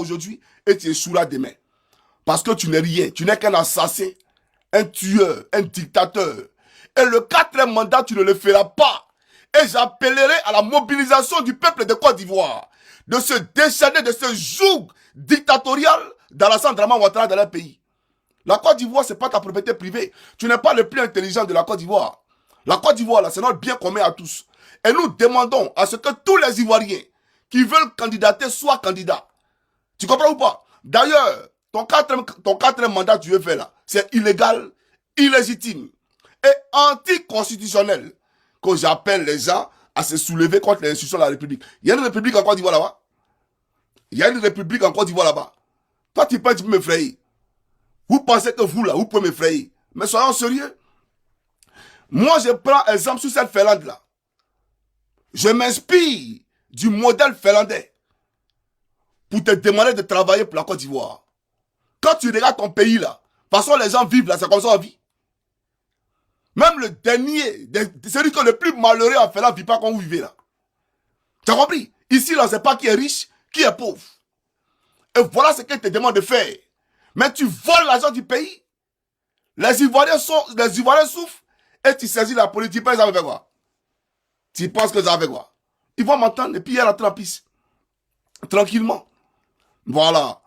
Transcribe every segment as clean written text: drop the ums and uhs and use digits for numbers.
aujourd'hui et tu échoueras demain. Parce que tu n'es rien, tu n'es qu'un assassin, un tueur, un dictateur. Et le 4e mandat, tu ne le feras pas. Et j'appellerai à la mobilisation du peuple de Côte d'Ivoire de se déchaîner de ce joug dictatorial d'Alassane Dramane Ouattara dans leur pays. La Côte d'Ivoire, ce n'est pas ta propriété privée. Tu n'es pas le plus intelligent de la Côte d'Ivoire. La Côte d'Ivoire, c'est notre bien commun à tous. Et nous demandons à ce que tous les Ivoiriens qui veulent candidater soient candidats. Tu comprends ou pas? D'ailleurs, ton quatrième mandat que tu veux faire là, c'est illégal, illégitime et anticonstitutionnel que j'appelle les gens à se soulever contre les institutions de la République. Il y a une République en Côte d'Ivoire là-bas. Il y a une République en Côte d'Ivoire là-bas. Toi, tu peux m'effrayer. Vous pensez que vous là, vous pouvez m'effrayer. Mais soyons sérieux. Moi, je prends exemple sur cette Finlande là. Je m'inspire du modèle finlandais pour te demander de travailler pour la Côte d'Ivoire. Quand tu regardes ton pays là, de toute façon les gens vivent là, c'est comme ça on vit. Même le dernier, celui qui est le plus malheureux en Finlande, ne vit pas comme vous vivez là. Tu as compris? Ici là, on ne sait pas qui est riche, qui est pauvre. Et voilà ce qu'il te demande de faire. Mais tu voles l'argent du pays. Les Ivoiriens souffrent et tu saisis la politique. Ils avaient fait quoi? Tu penses que ça fait quoi? Ils vont m'entendre et puis il y a la trappiste. Tranquillement. Voilà.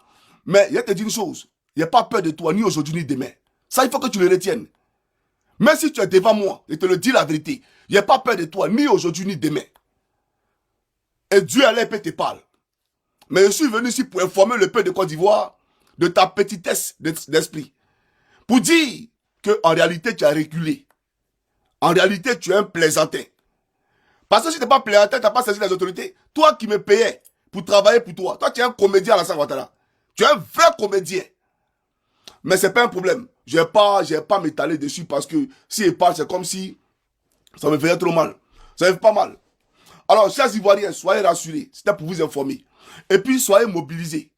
Mais il y a te dire une chose. Il n'y a pas peur de toi, ni aujourd'hui, ni demain. Ça, il faut que tu le retiennes. Même si tu es devant moi, je te le dis la vérité, il n'y a pas peur de toi, ni aujourd'hui, ni demain. Et Dieu allait te parle. Mais je suis venu ici pour informer le peuple de Côte d'Ivoire de ta petitesse d'esprit. Pour dire qu'en réalité, tu as reculé. En réalité, tu es un plaisantin. Parce que si tu n'es pas plaisantin, tu n'as pas saisi les autorités. Toi qui me payais pour travailler pour toi, toi tu es un comédien Alassane Ouattara. Tu es un vrai comédien. Mais ce n'est pas un problème. Je n'ai pas m'étaler dessus parce que si je parle, c'est comme si ça me faisait trop mal. Ça me fait pas mal. Alors, chers Ivoiriens, soyez rassurés. C'était pour vous informer. Et puis, soyez mobilisés.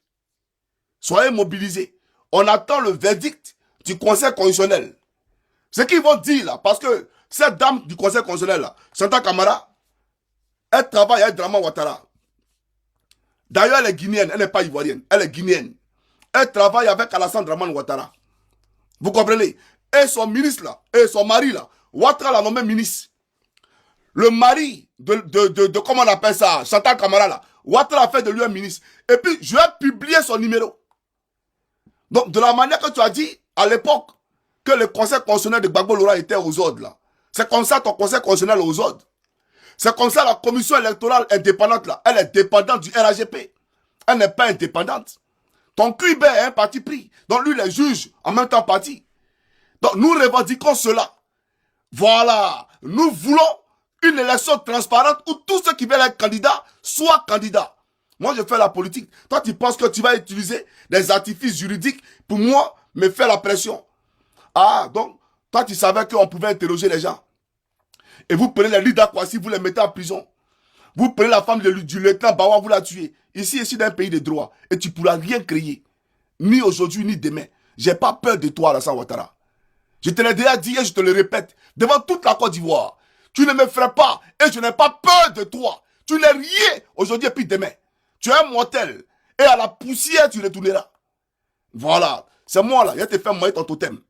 Soyez mobilisés. On attend le verdict du Conseil constitutionnel. Ce qu'ils vont dire là, parce que cette dame du Conseil constitutionnel là, Santa Camara, elle travaille avec Dramane Ouattara. D'ailleurs, elle est guinéenne, elle n'est pas ivoirienne, elle est guinéenne. Elle travaille avec Alassane Dramane Ouattara. Vous comprenez? Et son ministre là, et son mari là, Ouattara l'a nommé ministre. Le mari de comment on appelle ça, Chantal Camara là, Ouattara a fait de lui un ministre. Et puis, je vais publier son numéro. Donc, de la manière que tu as dit, à l'époque, que le conseil constitutionnel de Gbagbo Lora était aux ordres là. C'est comme ça ton conseil constitutionnel aux ordres. C'est comme ça la commission électorale indépendante là. Elle est dépendante du RAGP. Elle n'est pas indépendante. Ton QIB est un parti pris. Donc lui, les juges, en même temps parti. Donc nous revendiquons cela. Voilà. Nous voulons une élection transparente où tous ceux qui veulent être candidats soient candidats. Moi, je fais la politique. Toi, tu penses que tu vas utiliser des artifices juridiques pour moi, me faire la pression. Ah, donc, toi, tu savais qu'on pouvait interroger les gens. Et vous prenez les leaders Kwasi, vous les mettez en prison. Vous prenez la femme du lieutenant Bawa, vous la tuez. Ici, dans un pays de droit. Et tu ne pourras rien créer. Ni aujourd'hui, ni demain. Je n'ai pas peur de toi, Alassane Ouattara. Je te l'ai déjà dit et je te le répète. Devant toute la Côte d'Ivoire. Tu ne me ferais pas. Et je n'ai pas peur de toi. Tu n'es rien aujourd'hui et puis demain. Tu es un mortel. Et à la poussière, tu retourneras. Voilà. C'est moi là. Je te fais moi ton totem.